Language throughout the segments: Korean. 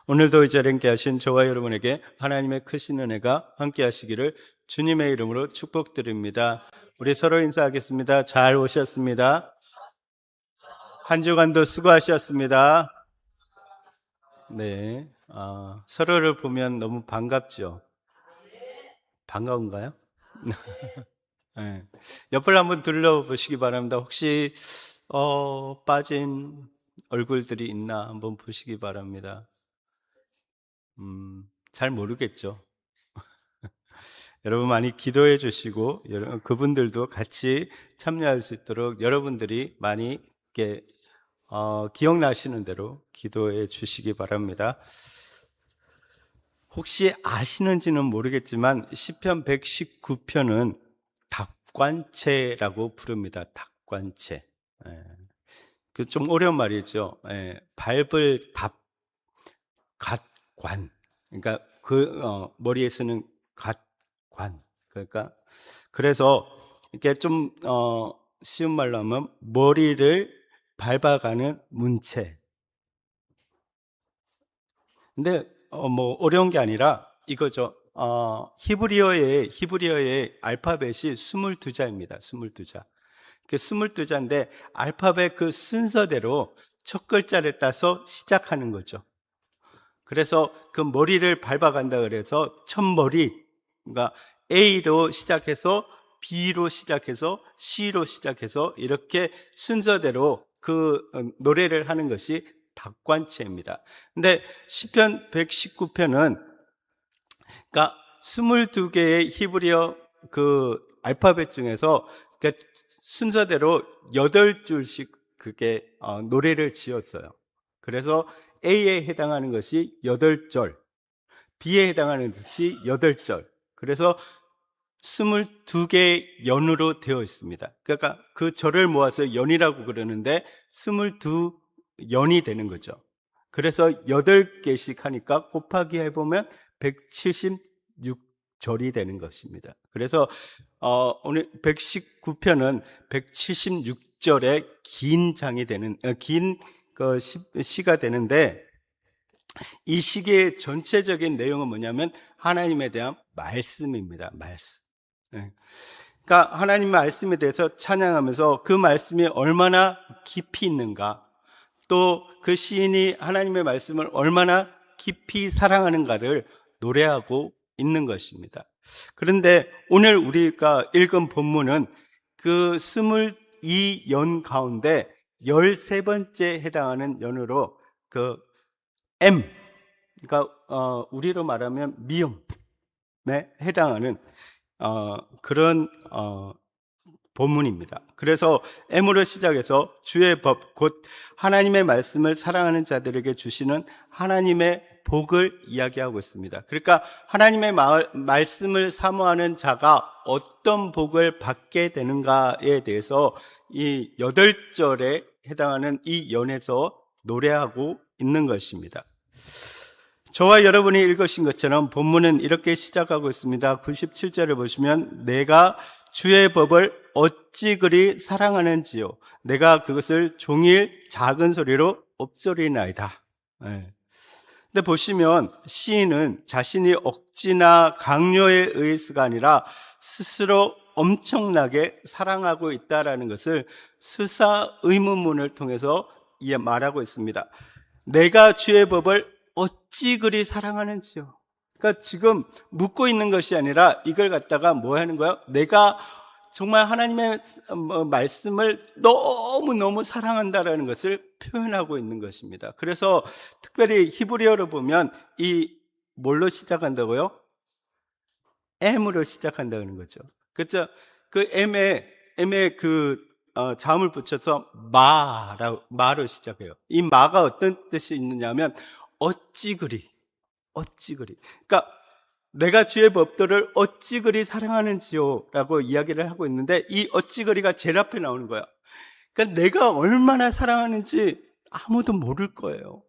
오늘도 이 자리에 함께 하신 저와 여러분에게 하나님의 크신 은혜가 함께 하시기를 주님의 이름으로 축복드립니다. 우리 서로 인사하겠습니다. 잘 오셨습니다. 한 주간도 수고하셨습니다. 네, 서로를 보면 너무 반갑죠? 반가운가요? 네. 옆을 한번 둘러보시기 바랍니다. 혹시 빠진 얼굴들이 있나 한번 보시기 바랍니다. 잘 모르겠죠. 여러분 많이 기도해 주시고 그분들도 같이 참여할 수 있도록 여러분들이 많이 이렇게 기억나시는 대로 기도해 주시기 바랍니다. 혹시 아시는지는 모르겠지만 시편 119편은 닭관체라고 부릅니다. 닭관체. 그 좀 어려운 말이죠. 밟을 답, 갓관. 그러니까 머리에 쓰는 갓관. 그러니까 그래서 이게 좀 쉬운 말로 하면 머리를 밟아가는 문체. 근데 뭐 어려운 게 아니라 이거죠. 히브리어의 알파벳이 22자입니다. 22자. 그 22자인데 알파벳 그 순서대로 첫 글자를 따서 시작하는 거죠. 그래서 그 머리를 밟아간다 그래서 첫머리, 그러니까 A로 시작해서 B로 시작해서 C로 시작해서 이렇게 순서대로 그 노래를 하는 것이 닭관체입니다. 근데 시편 119편은 그러니까 22개의 히브리어 그 알파벳 중에서 그 순서대로 8줄씩 그게 노래를 지었어요. 그래서 A에 해당하는 것이 8절, B에 해당하는 것이 8절. 그래서 22개의 연으로 되어 있습니다. 그러니까 그 절을 모아서 연이라고 그러는데 22연이 되는 거죠. 그래서 8개씩 하니까 곱하기 해보면 176절이 되는 것입니다. 그래서 오늘 119편은 176절의 긴 장이 되는 긴 시가 되는데 이 시의 전체적인 내용은 뭐냐면 하나님에 대한 말씀입니다. 말씀. 그러니까 하나님 말씀에 대해서 찬양하면서 그 말씀이 얼마나 깊이 있는가, 또 그 시인이 하나님의 말씀을 얼마나 깊이 사랑하는가를 노래하고 있는 것입니다. 그런데 오늘 우리가 읽은 본문은 그 22연 가운데 13번째 해당하는 연으로 그 M, 그러니까 우리로 말하면 미음에 해당하는 그런 본문입니다. 그래서 M으로 시작해서 주의 법, 곧 하나님의 말씀을 사랑하는 자들에게 주시는 하나님의 복을 이야기하고 있습니다. 그러니까 하나님의 말씀을 사모하는 자가 어떤 복을 받게 되는가에 대해서 이 8절에 해당하는 이 연에서 노래하고 있는 것입니다. 저와 여러분이 읽으신 것처럼 본문은 이렇게 시작하고 있습니다. 97절을 보시면 내가 주의 법을 어찌 그리 사랑하는지요. 내가 그것을 종일 작은 소리로 엎소리나이다. 근데 보시면 시인은 자신이 억지나 강요에 의해서가 아니라 스스로 엄청나게 사랑하고 있다는 것을 스사 의문문을 통해서 말하고 있습니다. 내가 주의 법을 어찌 그리 사랑하는지요. 그러니까 지금 묻고 있는 것이 아니라 이걸 갖다가 뭐 하는 거예요? 내가 정말 하나님의 말씀을 너무너무 사랑한다라는 것을 표현하고 있는 것입니다. 그래서 특별히 히브리어로 보면 이 뭘로 시작한다고요? M으로 시작한다는 거죠. 그렇죠? 그 M에 그 자음을 붙여서 마로 시작해요. 이 마가 어떤 뜻이 있느냐면 어찌 그리. 그러니까 내가 주의 법도를 어찌 그리 사랑하는지요 라고 이야기를 하고 있는데 이 어찌 그리가 제일 앞에 나오는 거야. 그러니까 내가 얼마나 사랑하는지 아무도 모를 거예요.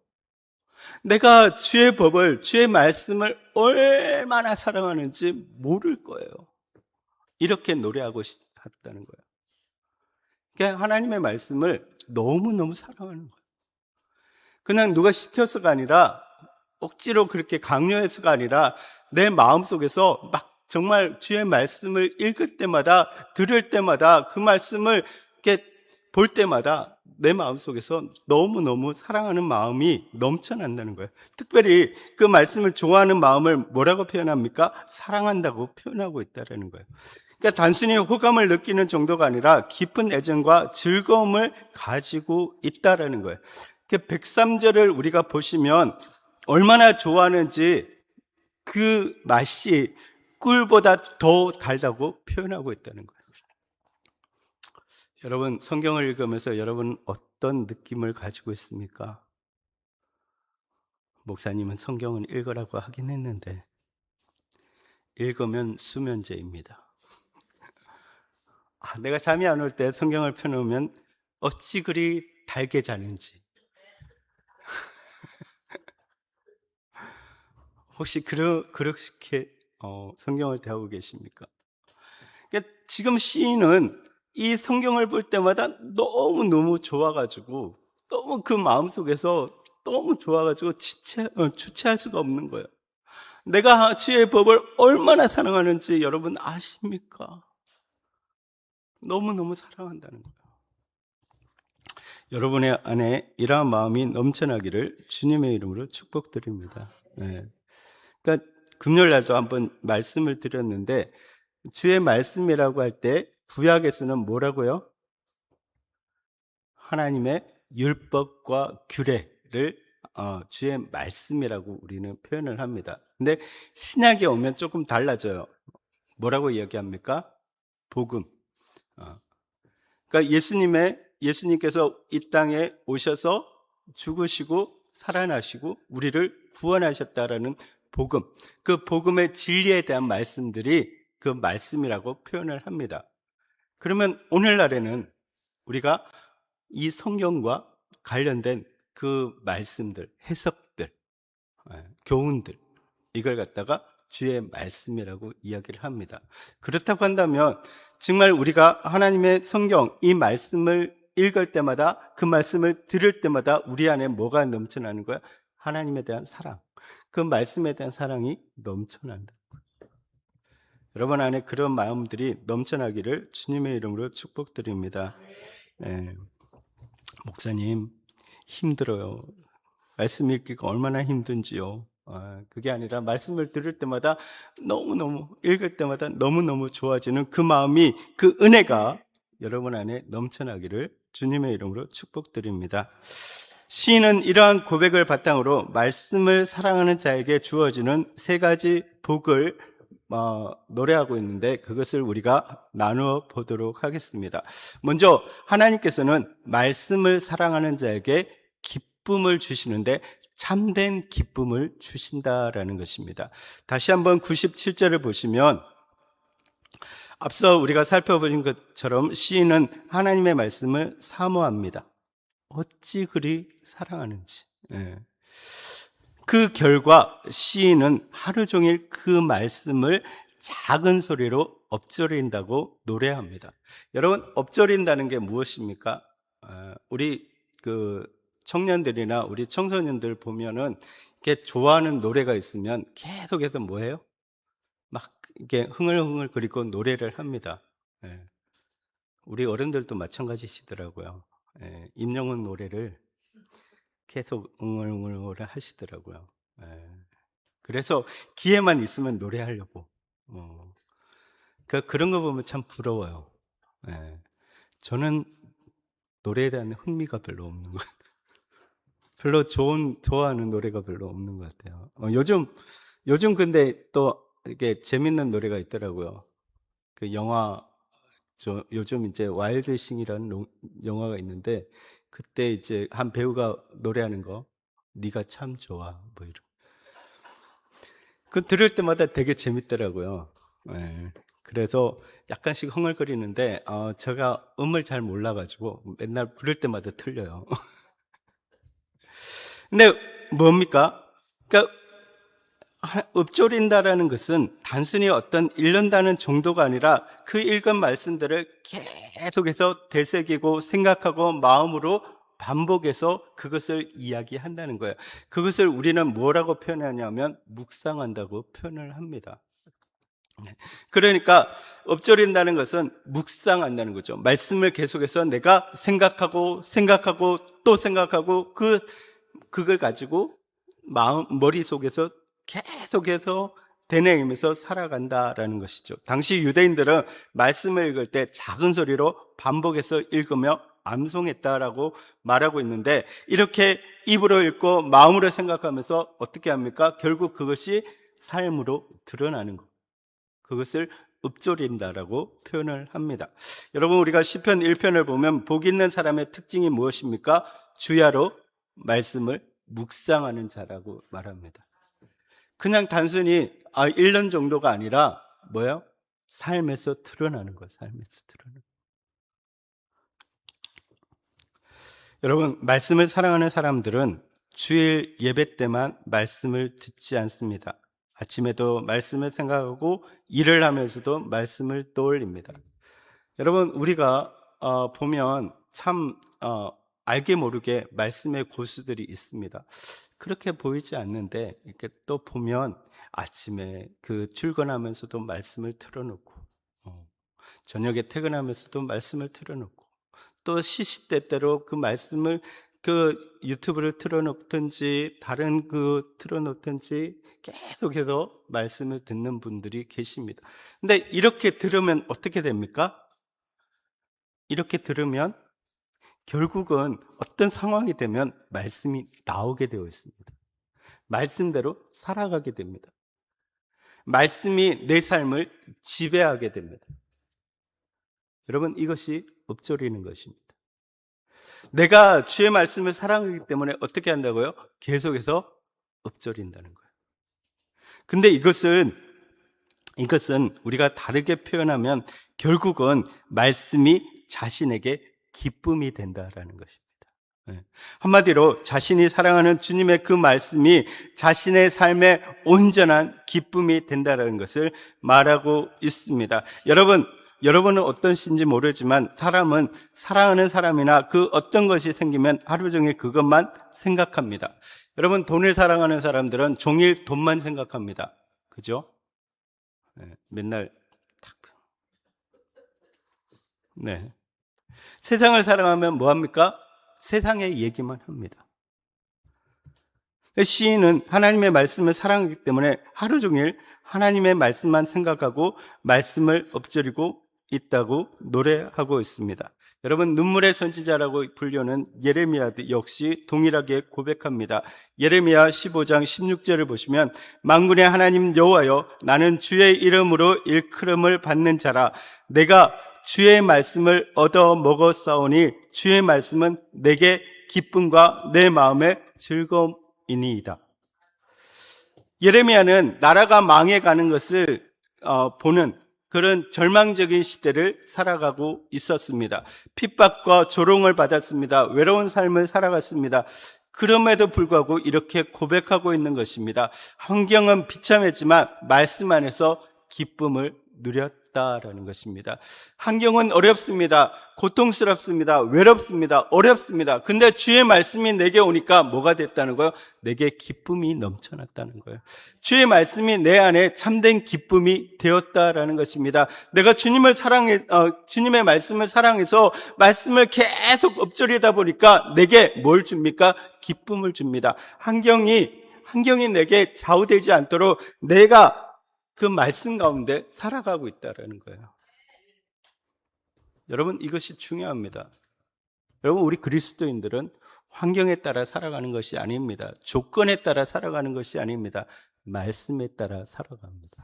내가 주의 법을, 주의 말씀을 얼마나 사랑하는지 모를 거예요. 이렇게 노래하고 싶다는 거예요. 그러니까 하나님의 말씀을 너무너무 사랑하는 거예요. 그냥 누가 시켜서가 아니라 억지로 그렇게 강요해서가 아니라 내 마음속에서 막 정말 주의 말씀을 읽을 때마다, 들을 때마다, 그 말씀을 이렇게 볼 때마다 내 마음속에서 너무너무 사랑하는 마음이 넘쳐난다는 거예요. 특별히 그 말씀을 좋아하는 마음을 뭐라고 표현합니까? 사랑한다고 표현하고 있다는 거예요. 그러니까 단순히 호감을 느끼는 정도가 아니라 깊은 애정과 즐거움을 가지고 있다는 거예요. 103절을 우리가 보시면 얼마나 좋아하는지 그 맛이 꿀보다 더 달다고 표현하고 있다는 거예요. 여러분, 성경을 읽으면서 여러분 어떤 느낌을 가지고 있습니까? 목사님은 성경은 읽으라고 하긴 했는데 읽으면 수면제입니다. 내가 잠이 안 올 때 성경을 펴놓으면 어찌 그리 달게 자는지. 혹시 그렇게 성경을 대하고 계십니까? 그러니까 지금 시인은 이 성경을 볼 때마다 너무너무 좋아가지고, 너무 그 마음속에서 너무 좋아가지고 주체할 수가 없는 거예요. 내가 주의 법을 얼마나 사랑하는지 여러분 아십니까? 너무너무 사랑한다는 거예요. 여러분의 안에 이러한 마음이 넘쳐나기를 주님의 이름으로 축복드립니다. 네. 그러니까 금요일 날도 한번 말씀을 드렸는데, 주의 말씀이라고 할 때 구약에서는 뭐라고요? 하나님의 율법과 규례를 주의 말씀이라고 우리는 표현을 합니다. 근데 신약에 오면 조금 달라져요. 뭐라고 이야기합니까? 복음. 그러니까 예수님께서 이 땅에 오셔서 죽으시고 살아나시고 우리를 구원하셨다라는 복음, 그 복음의 진리에 대한 말씀들이 그 말씀이라고 표현을 합니다. 그러면 오늘날에는 우리가 이 성경과 관련된 그 말씀들, 해석들, 교훈들, 이걸 갖다가 주의 말씀이라고 이야기를 합니다. 그렇다고 한다면 정말 우리가 하나님의 성경, 이 말씀을 읽을 때마다, 그 말씀을 들을 때마다 우리 안에 뭐가 넘쳐나는 거야? 하나님에 대한 사랑, 그 말씀에 대한 사랑이 넘쳐난다. 여러분 안에 그런 마음들이 넘쳐나기를 주님의 이름으로 축복드립니다. 목사님, 힘들어요. 말씀 읽기가 얼마나 힘든지요. 그게 아니라 말씀을 들을 때마다 너무너무, 읽을 때마다 너무너무 좋아지는 그 마음이, 그 은혜가 여러분 안에 넘쳐나기를 주님의 이름으로 축복드립니다. 시인은 이러한 고백을 바탕으로 말씀을 사랑하는 자에게 주어지는 세 가지 복을 노래하고 있는데, 그것을 우리가 나누어 보도록 하겠습니다. 먼저 하나님께서는 말씀을 사랑하는 자에게 기쁨을 주시는데 참된 기쁨을 주신다라는 것입니다. 다시 한번 97절을 보시면 앞서 우리가 살펴본 것처럼 시인은 하나님의 말씀을 사모합니다. 어찌 그리 사랑하는지. 그 결과 시인은 하루 종일 그 말씀을 작은 소리로 엎조린다고 노래합니다. 여러분, 엎조린다는 게 무엇입니까? 우리 그 청년들이나 우리 청소년들 보면은 이렇게 좋아하는 노래가 있으면 계속해서 뭐해요? 막 이렇게 흥얼흥얼 거리고 노래를 합니다. 우리 어른들도 마찬가지시더라고요. 임영웅 노래를 계속 응얼응얼 하시더라고요. 그래서 기회만 있으면 노래하려고. 그런 거 보면 참 부러워요. 저는 노래에 대한 흥미가 별로 없는 것 같아요. 별로 좋아하는 노래가 별로 없는 것 같아요. 요즘 근데 또 이게 재밌는 노래가 있더라고요. 그 영화, 요즘 이제 와일드싱이라는 영화가 있는데, 그때 이제 한 배우가 노래하는 거, 네가 참 좋아, 뭐 이런. 그 들을 때마다 되게 재밌더라고요. 그래서 약간씩 흥얼거리는데, 제가 음을 잘 몰라가지고 맨날 부를 때마다 틀려요. 근데 뭡니까? 그러니까 읊조린다라는 것은 단순히 어떤 읽는다는 정도가 아니라 그 읽은 말씀들을 계속해서 되새기고 생각하고 마음으로 반복해서 그것을 이야기한다는 거예요. 그것을 우리는 뭐라고 표현하냐면 묵상한다고 표현을 합니다. 그러니까 엎드린다는 것은 묵상한다는 거죠. 말씀을 계속해서 내가 생각하고 또 생각하고 그걸 가지고 머릿속에서 계속해서 되뇌이면서 살아간다라는 것이죠. 당시 유대인들은 말씀을 읽을 때 작은 소리로 반복해서 읽으며 암송했다라고 말하고 있는데, 이렇게 입으로 읽고 마음으로 생각하면서 어떻게 합니까? 결국 그것이 삶으로 드러나는 것, 그것을 읊조린다라고 표현을 합니다. 여러분, 우리가 시편 1편을 보면 복 있는 사람의 특징이 무엇입니까? 주야로 말씀을 묵상하는 자라고 말합니다. 그냥 단순히 읽는 정도가 아니라 뭐예요? 삶에서 드러나는 거예요. 삶에서 드러나는 거예요. 여러분, 말씀을 사랑하는 사람들은 주일 예배 때만 말씀을 듣지 않습니다. 아침에도 말씀을 생각하고 일을 하면서도 말씀을 떠올립니다. 여러분, 우리가 보면 참 알게 모르게 말씀의 고수들이 있습니다. 그렇게 보이지 않는데 이렇게 또 보면 아침에 출근하면서도 말씀을 틀어놓고, 저녁에 퇴근하면서도 말씀을 틀어놓고, 또 시시때때로 그 말씀을 유튜브를 틀어놓든지 다른 틀어놓든지 계속해서 말씀을 듣는 분들이 계십니다. 근데 이렇게 들으면 어떻게 됩니까? 이렇게 들으면 결국은 어떤 상황이 되면 말씀이 나오게 되어 있습니다. 말씀대로 살아가게 됩니다. 말씀이 내 삶을 지배하게 됩니다. 여러분, 이것이 읊조리는 것입니다. 내가 주의 말씀을 사랑하기 때문에 어떻게 한다고요? 계속해서 읊조린다는 거예요. 근데 이것은 우리가 다르게 표현하면 결국은 말씀이 자신에게 기쁨이 된다라는 것입니다. 한마디로 자신이 사랑하는 주님의 그 말씀이 자신의 삶에 온전한 기쁨이 된다라는 것을 말하고 있습니다. 여러분은 어떤 신지 모르지만 사람은 사랑하는 사람이나 그 어떤 것이 생기면 하루 종일 그것만 생각합니다. 여러분, 돈을 사랑하는 사람들은 종일 돈만 생각합니다. 그죠? 맨날 네. 세상을 사랑하면 뭐합니까? 세상의 얘기만 합니다. 시인은 하나님의 말씀을 사랑하기 때문에 하루 종일 하나님의 말씀만 생각하고 말씀을 엎드리고 있다고 노래하고 있습니다. 여러분, 눈물의 선지자라고 불리는 예레미야도 역시 동일하게 고백합니다. 예레미야 15장 16절을 보시면 만군의 하나님 여호와여, 나는 주의 이름으로 일컬음을 받는 자라. 내가 주의 말씀을 얻어 먹었사오니 주의 말씀은 내게 기쁨과 내 마음의 즐거움이니이다. 예레미야는 나라가 망해가는 것을 보는 그런 절망적인 시대를 살아가고 있었습니다. 핍박과 조롱을 받았습니다. 외로운 삶을 살아갔습니다. 그럼에도 불구하고 이렇게 고백하고 있는 것입니다. 환경은 비참했지만 말씀 안에서 기쁨을 누렸다라는 것입니다. 환경은 어렵습니다. 고통스럽습니다. 외롭습니다. 어렵습니다. 근데 주의 말씀이 내게 오니까 뭐가 됐다는 거예요? 내게 기쁨이 넘쳐났다는 거예요. 주의 말씀이 내 안에 참된 기쁨이 되었다라는 것입니다. 내가 주님의 말씀을 사랑해서 말씀을 계속 엎드리다 보니까 내게 뭘 줍니까? 기쁨을 줍니다. 환경이 내게 좌우되지 않도록 내가 그 말씀 가운데 살아가고 있다는 거예요. 여러분, 이것이 중요합니다. 여러분, 우리 그리스도인들은 환경에 따라 살아가는 것이 아닙니다. 조건에 따라 살아가는 것이 아닙니다. 말씀에 따라 살아갑니다.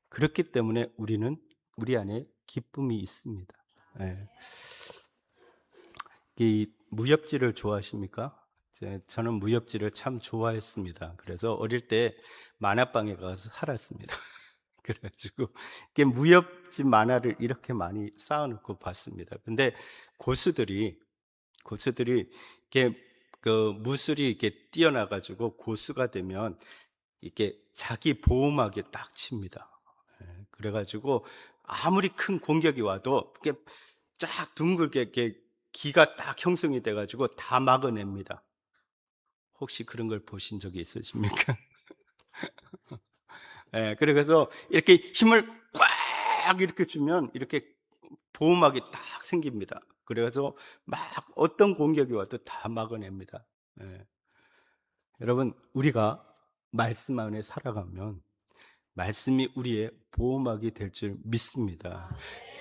그렇기 때문에 우리 안에 기쁨이 있습니다. 네. 이 무협지를 좋아하십니까? 저는 무협지를 참 좋아했습니다. 그래서 어릴 때 만화방에 가서 살았습니다. 그래가지고 무협지 만화를 이렇게 많이 쌓아놓고 봤습니다. 근데 고수들이 이렇게 무술이 이렇게 뛰어나가지고 고수가 되면 이렇게 자기 보호막에 딱 칩니다. 그래가지고 아무리 큰 공격이 와도 이렇게 쫙 둥글게 이렇게 기가 딱 형성이 돼가지고 다 막아냅니다. 혹시 그런 걸 보신 적이 있으십니까? 예, 그래서 이렇게 힘을 꽉 이렇게 주면 이렇게 보호막이 딱 생깁니다. 그래서 막 어떤 공격이 와도 다 막아냅니다. 예. 여러분, 우리가 말씀 안에 살아가면 말씀이 우리의 보호막이 될 줄 믿습니다.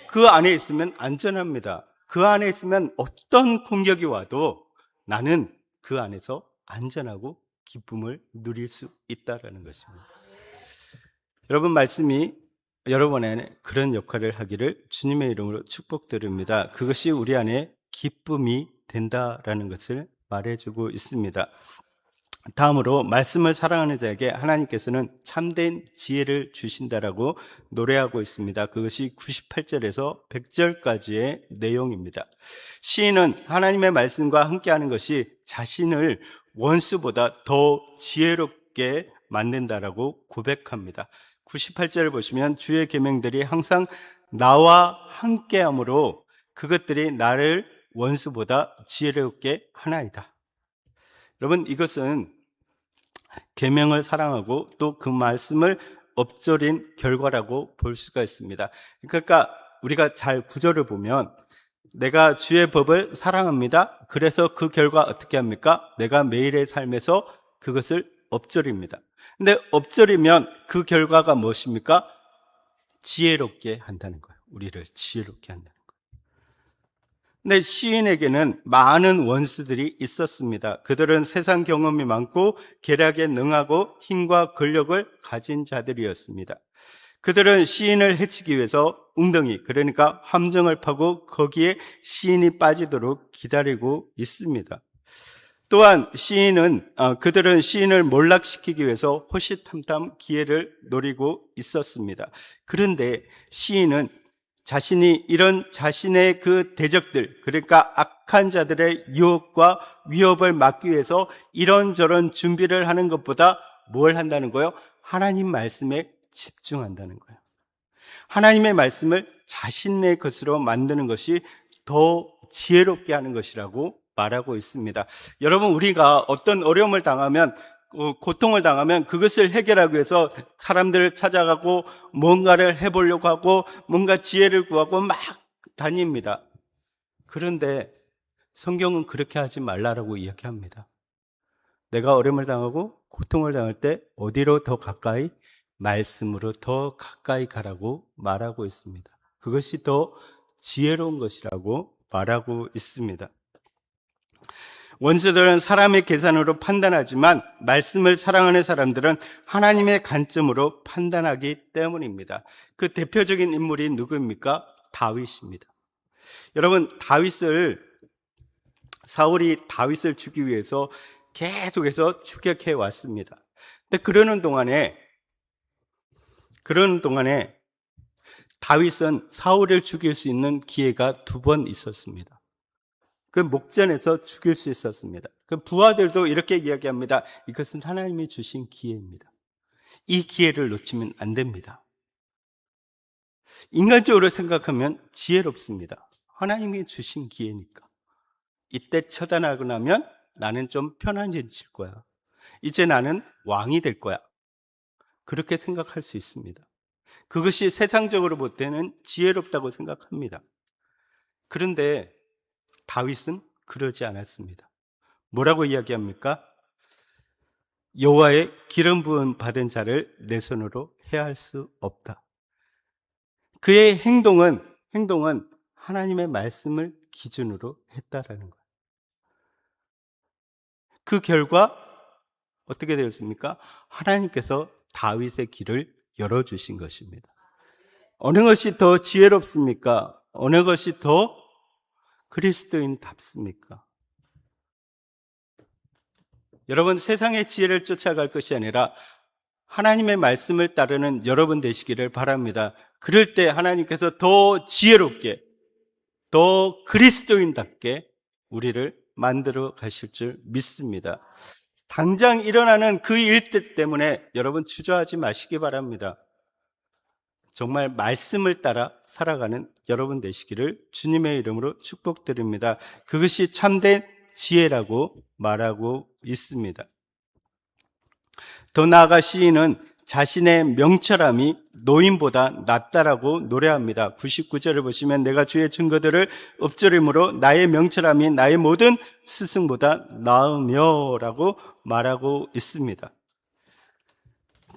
그 안에 있으면 안전합니다. 그 안에 있으면 어떤 공격이 와도 나는 그 안에서 안전하고 기쁨을 누릴 수 있다는 것입니다. 여러분, 말씀이 여러분 안에 그런 역할을 하기를 주님의 이름으로 축복드립니다. 그것이 우리 안에 기쁨이 된다라는 것을 말해주고 있습니다. 다음으로 말씀을 사랑하는 자에게 하나님께서는 참된 지혜를 주신다라고 노래하고 있습니다. 그것이 98절에서 100절까지의 내용입니다. 시인은 하나님의 말씀과 함께하는 것이 자신을 원수보다 더 지혜롭게 만든다라고 고백합니다. 98절을 보시면 주의 계명들이 항상 나와 함께함으로 그것들이 나를 원수보다 지혜롭게 하나이다. 여러분, 이것은 계명을 사랑하고 또 그 말씀을 엎드린 결과라고 볼 수가 있습니다. 그러니까 우리가 잘 구절을 보면 내가 주의 법을 사랑합니다. 그래서 그 결과 어떻게 합니까? 내가 매일의 삶에서 그것을 엎드립니다. 근데 엎드리면 그 결과가 무엇입니까? 지혜롭게 한다는 거예요. 우리를 지혜롭게 한다는 거예요. 근데 시인에게는 많은 원수들이 있었습니다. 그들은 세상 경험이 많고 계략에 능하고 힘과 권력을 가진 자들이었습니다. 그들은 시인을 해치기 위해서 웅덩이, 그러니까 함정을 파고 거기에 시인이 빠지도록 기다리고 있습니다. 또한 그들은 시인을 몰락시키기 위해서 호시탐탐 기회를 노리고 있었습니다. 그런데 시인은 자신이 이런 자신의 그 대적들, 그러니까 악한 자들의 유혹과 위협을 막기 위해서 이런저런 준비를 하는 것보다 뭘 한다는 거예요? 하나님 말씀에 집중한다는 거예요. 하나님의 말씀을 자신의 것으로 만드는 것이 더 지혜롭게 하는 것이라고 말하고 있습니다. 여러분, 우리가 어떤 어려움을 당하면, 고통을 당하면 그것을 해결하기 위해서 사람들을 찾아가고 뭔가를 해보려고 하고 뭔가 지혜를 구하고 막 다닙니다. 그런데 성경은 그렇게 하지 말라라고 이야기합니다. 내가 어려움을 당하고 고통을 당할 때 어디로 더 가까이? 말씀으로 더 가까이 가라고 말하고 있습니다. 그것이 더 지혜로운 것이라고 말하고 있습니다. 원수들은 사람의 계산으로 판단하지만 말씀을 사랑하는 사람들은 하나님의 관점으로 판단하기 때문입니다. 그 대표적인 인물이 누구입니까? 다윗입니다. 여러분, 사울이 다윗을 죽이기 위해서 계속해서 추격해 왔습니다. 근데 그러는 동안에 다윗은 사울을 죽일 수 있는 기회가 2번 있었습니다. 그 목전에서 죽일 수 있었습니다. 그 부하들도 이렇게 이야기합니다. 이것은 하나님이 주신 기회입니다. 이 기회를 놓치면 안 됩니다. 인간적으로 생각하면 지혜롭습니다. 하나님이 주신 기회니까. 이때 처단하고 나면 나는 좀 편안해질 거야. 이제 나는 왕이 될 거야. 그렇게 생각할 수 있습니다. 그것이 세상적으로 볼 때는 지혜롭다고 생각합니다. 그런데 다윗은 그러지 않았습니다. 뭐라고 이야기합니까? 여호와의 기름 부음 받은 자를 내 손으로 해할 수 없다. 그의 행동은 하나님의 말씀을 기준으로 했다라는 거예요. 그 결과 어떻게 되었습니까? 하나님께서 다윗의 길을 열어주신 것입니다. 어느 것이 더 지혜롭습니까? 어느 것이 더 그리스도인답습니까? 여러분, 세상의 지혜를 쫓아갈 것이 아니라 하나님의 말씀을 따르는 여러분 되시기를 바랍니다. 그럴 때 하나님께서 더 지혜롭게, 더 그리스도인답게 우리를 만들어 가실 줄 믿습니다. 당장 일어나는 그 일들 때문에 여러분 주저하지 마시기 바랍니다. 정말 말씀을 따라 살아가는 여러분 되시기를 주님의 이름으로 축복드립니다. 그것이 참된 지혜라고 말하고 있습니다. 더 나아가 시인은 자신의 명철함이 노인보다 낫다라고 노래합니다. 99절을 보시면 내가 주의 증거들을 엎조림으로 나의 명철함이 나의 모든 스승보다 나으며 라고 말하고 있습니다.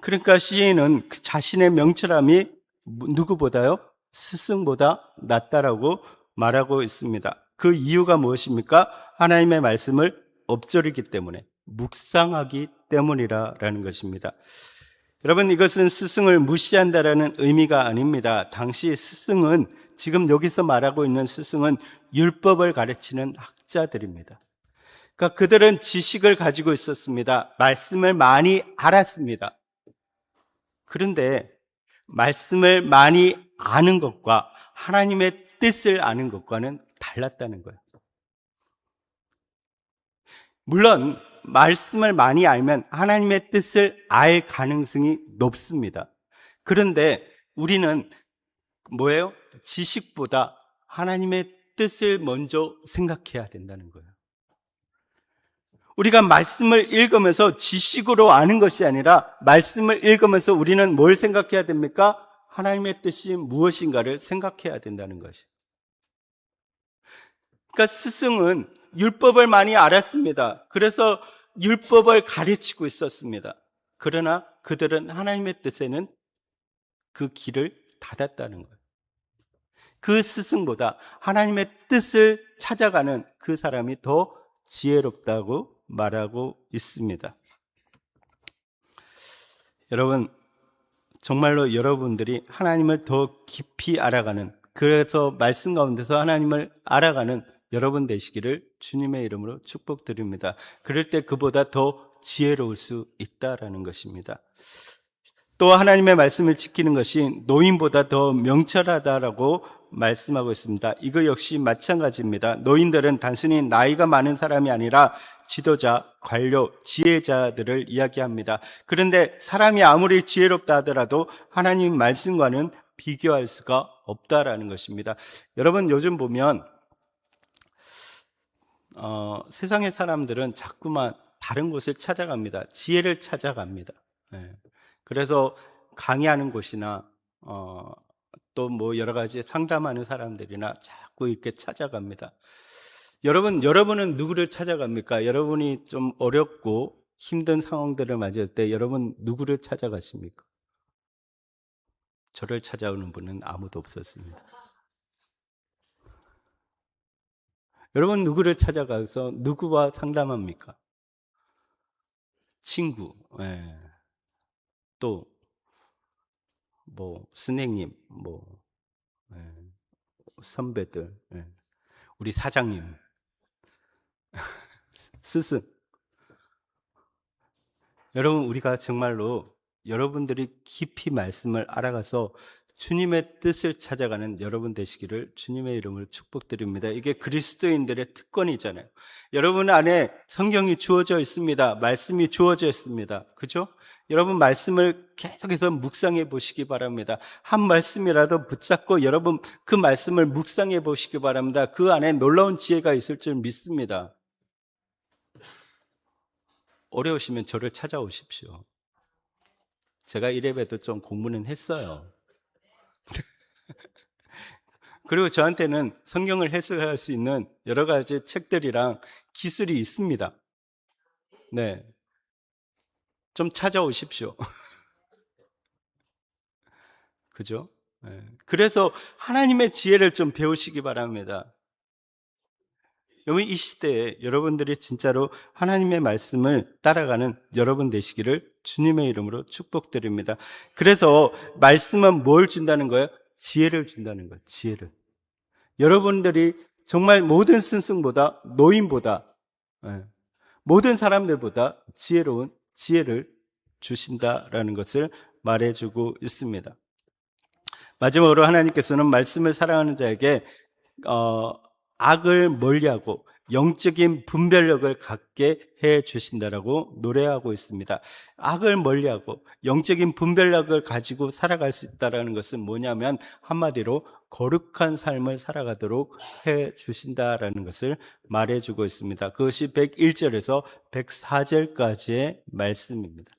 그러니까 시인은 자신의 명철함이 누구보다요? 스승보다 낫다라고 말하고 있습니다. 그 이유가 무엇입니까? 하나님의 말씀을 엎조리기 때문에, 묵상하기 때문이라는 것입니다. 여러분, 이것은 스승을 무시한다라는 의미가 아닙니다. 당시 스승은, 지금 여기서 말하고 있는 스승은 율법을 가르치는 학자들입니다. 그러니까 그들은 지식을 가지고 있었습니다. 말씀을 많이 알았습니다. 그런데 말씀을 많이 아는 것과 하나님의 뜻을 아는 것과는 달랐다는 거예요. 물론 말씀을 많이 알면 하나님의 뜻을 알 가능성이 높습니다. 그런데 우리는 뭐예요? 지식보다 하나님의 뜻을 먼저 생각해야 된다는 거예요. 우리가 말씀을 읽으면서 지식으로 아는 것이 아니라 말씀을 읽으면서 우리는 뭘 생각해야 됩니까? 하나님의 뜻이 무엇인가를 생각해야 된다는 것이에요. 그러니까 스승은 율법을 많이 알았습니다. 그래서 율법을 가르치고 있었습니다. 그러나 그들은 하나님의 뜻에는 그 길을 닫았다는 거예요. 그 스승보다 하나님의 뜻을 찾아가는 그 사람이 더 지혜롭다고 말하고 있습니다. 여러분, 정말로 여러분들이 하나님을 더 깊이 알아가는, 그래서 말씀 가운데서 하나님을 알아가는 여러분 되시기를 주님의 이름으로 축복드립니다. 그럴 때 그보다 더 지혜로울 수 있다라는 것입니다. 또 하나님의 말씀을 지키는 것이 노인보다 더 명철하다라고 말씀하고 있습니다. 이거 역시 마찬가지입니다. 노인들은 단순히 나이가 많은 사람이 아니라 지도자, 관료, 지혜자들을 이야기합니다. 그런데 사람이 아무리 지혜롭다 하더라도 하나님 말씀과는 비교할 수가 없다라는 것입니다. 여러분, 요즘 보면 세상의 사람들은 자꾸만 다른 곳을 찾아갑니다. 지혜를 찾아갑니다. 그래서 강의하는 곳이나 또 뭐 여러 가지 상담하는 사람들이나 자꾸 이렇게 찾아갑니다. 여러분은 누구를 찾아갑니까? 여러분이 좀 어렵고 힘든 상황들을 맞을 때 여러분 누구를 찾아가십니까? 저를 찾아오는 분은 아무도 없었습니다. 여러분 누구를 찾아가서 누구와 상담합니까? 친구, 또 뭐 선생님, 선배들, 우리 사장님, 스승. 여러분, 우리가 정말로 여러분들이 깊이 말씀을 알아가서 주님의 뜻을 찾아가는 여러분 되시기를 주님의 이름으로 축복드립니다. 이게 그리스도인들의 특권이잖아요. 여러분 안에 성경이 주어져 있습니다. 말씀이 주어져 있습니다. 그죠? 여러분 말씀을 계속해서 묵상해 보시기 바랍니다. 한 말씀이라도 붙잡고 여러분 그 말씀을 묵상해 보시기 바랍니다. 그 안에 놀라운 지혜가 있을 줄 믿습니다. 어려우시면 저를 찾아오십시오. 제가 이래봬도 좀 공부는 했어요. 그리고 저한테는 성경을 해석할 수 있는 여러 가지 책들이랑 기술이 있습니다. 네. 좀 찾아오십시오. 그죠? 네. 그래서 하나님의 지혜를 좀 배우시기 바랍니다. 여러분, 이 시대에 여러분들이 진짜로 하나님의 말씀을 따라가는 여러분 되시기를 주님의 이름으로 축복드립니다. 그래서 말씀은 뭘 준다는 거예요? 지혜를 준다는 거예요. 지혜를. 여러분들이 정말 모든 스승보다, 노인보다, 모든 사람들보다 지혜로운 지혜를 주신다라는 것을 말해주고 있습니다. 마지막으로 하나님께서는 말씀을 사랑하는 자에게 악을 멀리하고 영적인 분별력을 갖게 해 주신다라고 노래하고 있습니다. 악을 멀리하고 영적인 분별력을 가지고 살아갈 수 있다는 것은 뭐냐면 한마디로 거룩한 삶을 살아가도록 해 주신다라는 것을 말해주고 있습니다. 그것이 101절에서 104절까지의 말씀입니다.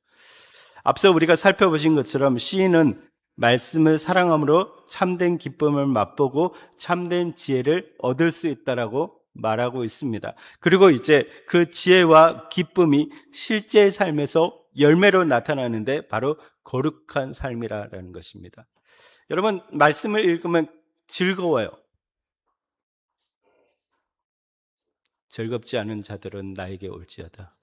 앞서 우리가 살펴보신 것처럼 시인은 말씀을 사랑함으로 참된 기쁨을 맛보고 참된 지혜를 얻을 수 있다라고 말하고 있습니다. 그리고 이제 그 지혜와 기쁨이 실제 삶에서 열매로 나타나는데 바로 거룩한 삶이라는 것입니다. 여러분, 말씀을 읽으면 즐거워요. 즐겁지 않은 자들은 나에게 올지어다.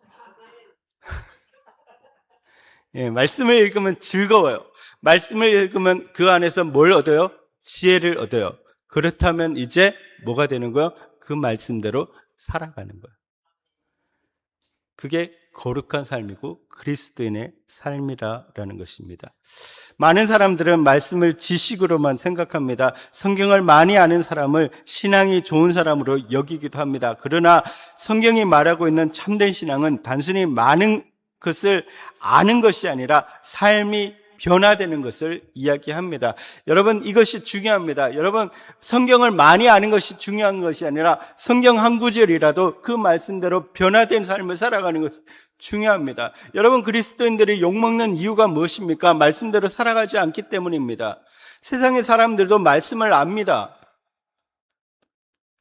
예, 말씀을 읽으면 즐거워요. 말씀을 읽으면 그 안에서 뭘 얻어요? 지혜를 얻어요. 그렇다면 이제 뭐가 되는 거예요? 그 말씀대로 살아가는 거예요. 그게 거룩한 삶이고 그리스도인의 삶이라는 것입니다. 많은 사람들은 말씀을 지식으로만 생각합니다. 성경을 많이 아는 사람을 신앙이 좋은 사람으로 여기기도 합니다. 그러나 성경이 말하고 있는 참된 신앙은 단순히 많은 것을 아는 것이 아니라 삶이 변화되는 것을 이야기합니다. 여러분, 이것이 중요합니다. 여러분, 성경을 많이 아는 것이 중요한 것이 아니라 성경 한 구절이라도 그 말씀대로 변화된 삶을 살아가는 것이 중요합니다. 여러분, 그리스도인들이 욕먹는 이유가 무엇입니까? 말씀대로 살아가지 않기 때문입니다. 세상의 사람들도 말씀을 압니다.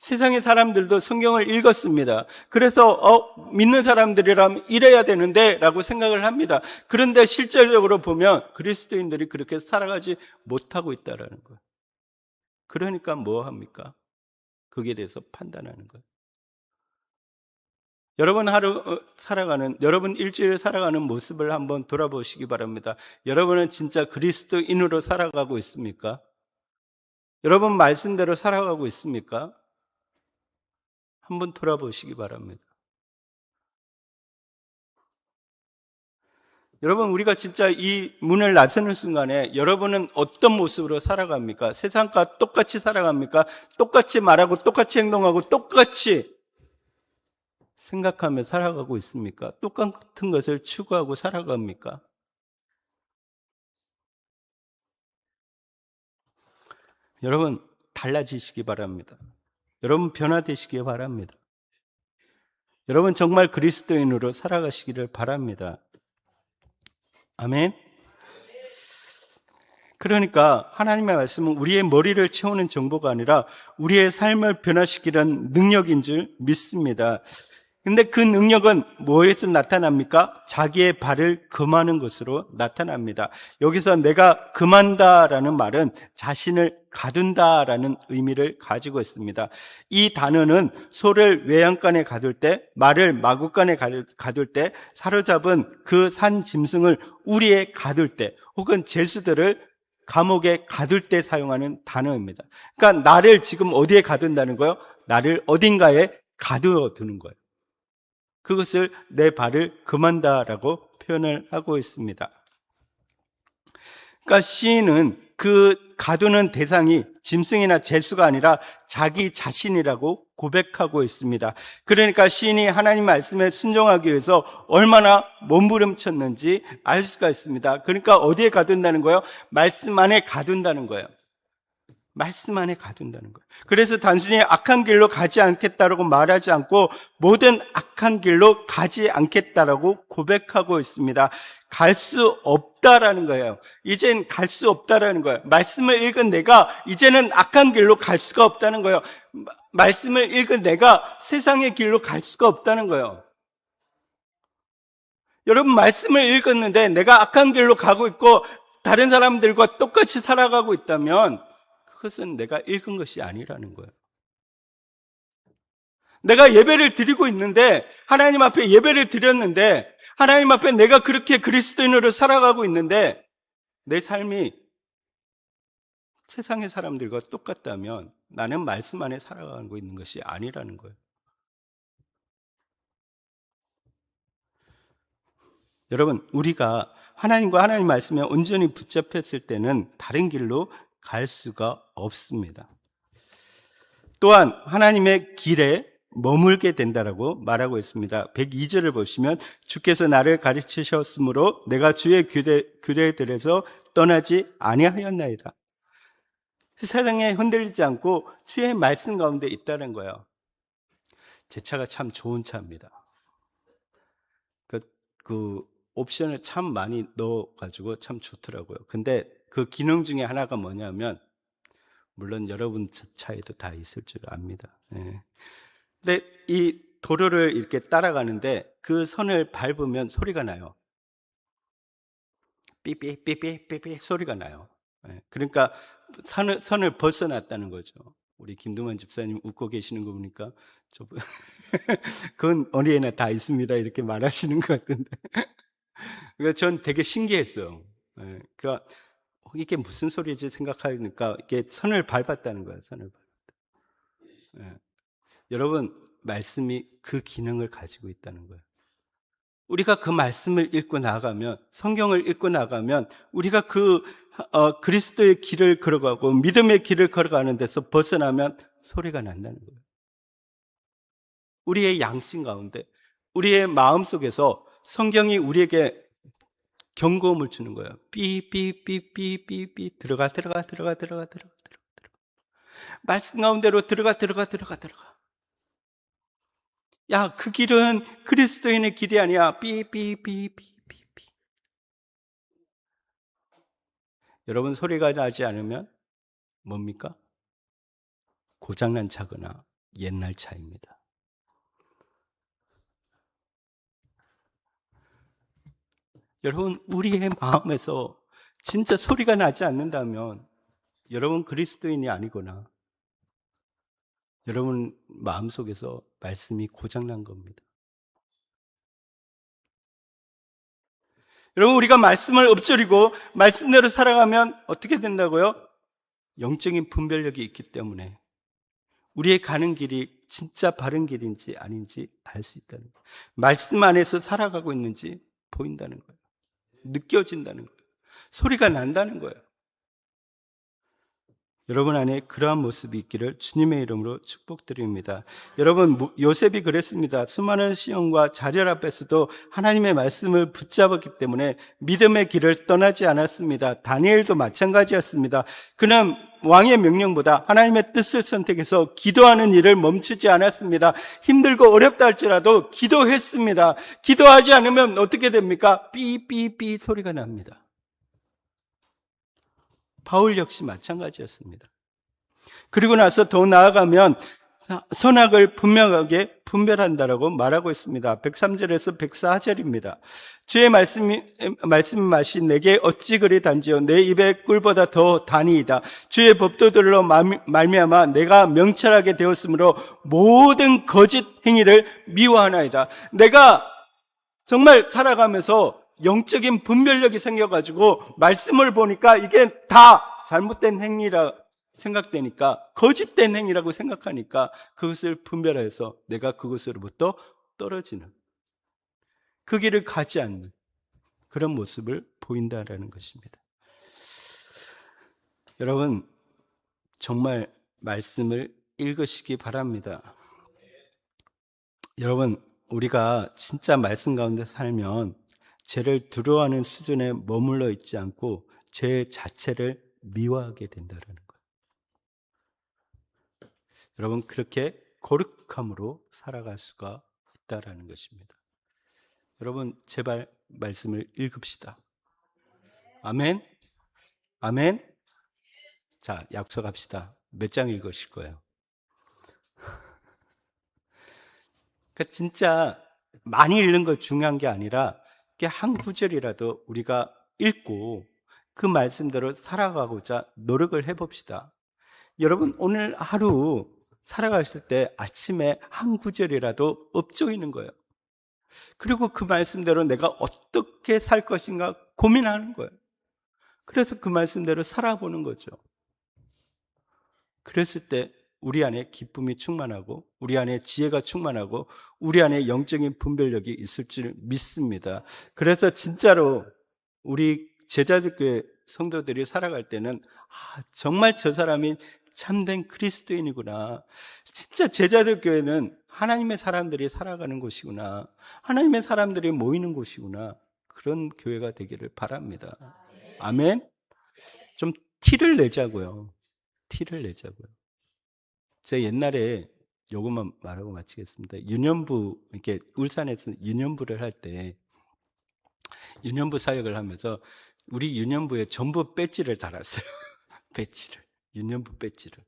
세상의 사람들도 성경을 읽었습니다. 그래서 믿는 사람들이라면 이래야 되는데 라고 생각을 합니다. 그런데 실질적으로 보면 그리스도인들이 그렇게 살아가지 못하고 있다는 거예요. 그러니까 뭐 합니까? 거기에 대해서 판단하는 거예요. 여러분 여러분 일주일 살아가는 모습을 한번 돌아보시기 바랍니다. 여러분은 진짜 그리스도인으로 살아가고 있습니까? 여러분 말씀대로 살아가고 있습니까? 한번 돌아보시기 바랍니다. 여러분, 우리가 진짜 이 문을 나서는 순간에 여러분은 어떤 모습으로 살아갑니까? 세상과 똑같이 살아갑니까? 똑같이 말하고 똑같이 행동하고 똑같이 생각하며 살아가고 있습니까? 똑같은 것을 추구하고 살아갑니까? 여러분, 달라지시기 바랍니다. 여러분 변화되시기 바랍니다. 여러분 정말 그리스도인으로 살아가시기를 바랍니다. 아멘. 그러니까 하나님의 말씀은 우리의 머리를 채우는 정보가 아니라 우리의 삶을 변화시키는 능력인 줄 믿습니다. 근데 그 능력은 뭐에서 나타납니까? 자기의 발을 금하는 것으로 나타납니다. 여기서 내가 금한다라는 말은 자신을 가둔다라는 의미를 가지고 있습니다. 이 단어는 소를 외양간에 가둘 때, 말을 마구간에 가둘 때, 사로잡은 그 산 짐승을 우리에 가둘 때, 혹은 제수들을 감옥에 가둘 때 사용하는 단어입니다. 그러니까 나를 지금 어디에 가둔다는 거예요? 나를 어딘가에 가두어 두는 거예요. 그것을 내 발을 금한다라고 표현을 하고 있습니다. 그러니까 시인은 그 가두는 대상이 짐승이나 제수가 아니라 자기 자신이라고 고백하고 있습니다. 그러니까 시인이 하나님 말씀에 순종하기 위해서 얼마나 몸부림쳤는지 알 수가 있습니다. 그러니까 어디에 가둔다는 거예요? 말씀 안에 가둔다는 거예요. 말씀 안에 가둔다는 거예요. 그래서 단순히 악한 길로 가지 않겠다라고 말하지 않고 모든 악한 길로 가지 않겠다라고 고백하고 있습니다. 갈 수 없다라는 거예요. 이젠 갈 수 없다라는 거예요. 말씀을 읽은 내가 이제는 악한 길로 갈 수가 없다는 거예요. 말씀을 읽은 내가 세상의 길로 갈 수가 없다는 거예요. 여러분 말씀을 읽었는데 내가 악한 길로 가고 있고 다른 사람들과 똑같이 살아가고 있다면 그것은 내가 읽은 것이 아니라는 거예요. 내가 예배를 드리고 있는데 하나님 앞에 예배를 드렸는데 하나님 앞에 내가 그렇게 그리스도인으로 살아가고 있는데 내 삶이 세상의 사람들과 똑같다면 나는 말씀 안에 살아가고 있는 것이 아니라는 거예요. 여러분 우리가 하나님과 하나님 말씀에 온전히 붙잡혔을 때는 다른 길로 갈 수가 없습니다. 또한 하나님의 길에 머물게 된다라고 말하고 있습니다. 102절을 보시면 주께서 나를 가르치셨으므로 내가 주의 규례들에서 떠나지 아니하였나이다. 세상에 흔들리지 않고 주의 말씀 가운데 있다는 거예요. 제 차가 참 좋은 차입니다. 그 옵션을 참 많이 넣어가지고 참 좋더라고요. 근데 그 기능 중에 하나가 뭐냐면, 물론 여러분 차에도 다 있을 줄 압니다. 네. 근데 이 도로를 이렇게 따라가는데 그 선을 밟으면 소리가 나요. 삐삐삐삐삐삐 소리가 나요. 네. 그러니까 선을 벗어났다는 거죠. 우리 김동환 집사님 웃고 계시는 거 보니까 그건 어디에나 다 있습니다 이렇게 말하시는 것 같은데 그러니까 전 되게 신기했어요. 네. 그러니까 이게 무슨 소리지 생각하니까 이게 선을 밟았다는 거예요. 선을 밟았다. 네. 여러분, 말씀이 그 기능을 가지고 있다는 거예요. 우리가 그 말씀을 읽고 나가면, 성경을 읽고 나가면 우리가 그리스도의 길을 걸어가고 믿음의 길을 걸어가는 데서 벗어나면 소리가 난다는 거예요. 우리의 양심 가운데, 우리의 마음 속에서 성경이 우리에게 경고음을 주는 거예요. 삐삐삐삐삐삐 들어가. 말씀 가운데로 들어가. 야, 그 길은 그리스도인의 길이 아니야. 삐삐삐삐삐삐. 여러분, 소리가 나지 않으면 뭡니까? 고장난 차거나 옛날 차입니다. 여러분, 우리의 마음에서 진짜 소리가 나지 않는다면 여러분 그리스도인이 아니거나 여러분 마음속에서 말씀이 고장난 겁니다. 여러분, 우리가 말씀을 엎드리고 말씀대로 살아가면 어떻게 된다고요? 영적인 분별력이 있기 때문에 우리의 가는 길이 진짜 바른 길인지 아닌지 알 수 있다는 거예요. 말씀 안에서 살아가고 있는지 보인다는 거예요. 느껴진다는 거예요. 소리가 난다는 거예요. 여러분 안에 그러한 모습이 있기를 주님의 이름으로 축복드립니다. 여러분, 요셉이 그랬습니다. 수많은 시험과 자멸 앞에서도 하나님의 말씀을 붙잡았기 때문에 믿음의 길을 떠나지 않았습니다. 다니엘도 마찬가지였습니다. 그는 왕의 명령보다 하나님의 뜻을 선택해서 기도하는 일을 멈추지 않았습니다. 힘들고 어렵다 할지라도 기도했습니다. 기도하지 않으면 어떻게 됩니까? 삐삐삐 소리가 납니다. 바울 역시 마찬가지였습니다. 그리고 나서 더 나아가면 선악을 분명하게 분별한다라고 말하고 있습니다. 103절에서 104절입니다. 주의 말씀맛이 내게 어찌 그리 단지요 내 입의 꿀보다 더 단이이다. 주의 법도들로 말미암아 내가 명철하게 되었으므로 모든 거짓 행위를 미워하나이다. 내가 정말 살아가면서 영적인 분별력이 생겨가지고 말씀을 보니까 이게 다 잘못된 행위라 생각되니까, 거짓된 행위라고 생각하니까 그것을 분별해서 내가 그것으로부터 떨어지는, 그 길을 가지 않는 그런 모습을 보인다라는 것입니다. 여러분, 정말 말씀을 읽으시기 바랍니다. 여러분, 우리가 진짜 말씀 가운데 살면 죄를 두려워하는 수준에 머물러 있지 않고 죄 자체를 미워하게 된다는 거예요. 여러분, 그렇게 거룩함으로 살아갈 수가 있다라는 것입니다. 여러분, 제발 말씀을 읽읍시다. 아멘? 아멘? 자, 약속합시다. 몇 장 읽으실 거예요? 그러니까 진짜 많이 읽는 거 중요한 게 아니라 한 구절이라도 우리가 읽고 그 말씀대로 살아가고자 노력을 해봅시다. 여러분, 오늘 하루 살아가실 때 아침에 한 구절이라도 읊조이는 거예요. 그리고 그 말씀대로 내가 어떻게 살 것인가 고민하는 거예요. 그래서 그 말씀대로 살아보는 거죠. 그랬을 때 우리 안에 기쁨이 충만하고 우리 안에 지혜가 충만하고 우리 안에 영적인 분별력이 있을 줄 믿습니다. 그래서 진짜로 우리 제자들교회 성도들이 살아갈 때는 정말 저 사람이 참된 그리스도인이구나. 진짜 제자들교회는 하나님의 사람들이 살아가는 곳이구나. 하나님의 사람들이 모이는 곳이구나. 그런 교회가 되기를 바랍니다. 아멘? 좀 티를 내자고요. 티를 내자고요. 제가 옛날에 요것만 말하고 마치겠습니다. 유년부, 이렇게 울산에서 유년부를 할 때, 유년부 사역을 하면서 우리 유년부에 전부 배지를 달았어요. 배지를. 유년부 배지를.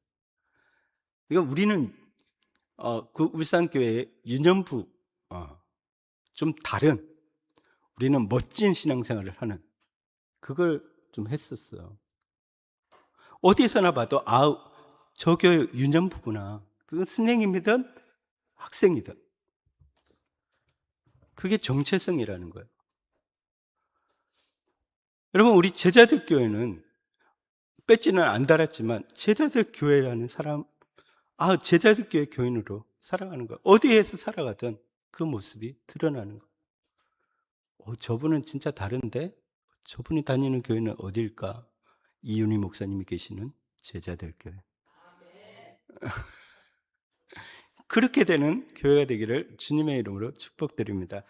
그러니까 우리는, 그 울산교회의 유년부, 좀 다른, 우리는 멋진 신앙생활을 하는, 그걸 좀 했었어요. 어디서나 봐도, 저 교회 유년부구나. 그건 선생님이든 학생이든. 그게 정체성이라는 거예요. 여러분, 우리 제자들 교회는 배지는 안 달았지만 제자들 교회라는 사람, 제자들 교회 교인으로 살아가는 거. 어디에서 살아가든 그 모습이 드러나는 거. 저분은 진짜 다른데? 저분이 다니는 교회는 어딜까? 이윤희 목사님이 계시는 제자들 교회. 그렇게 되는 교회가 되기를 주님의 이름으로 축복드립니다.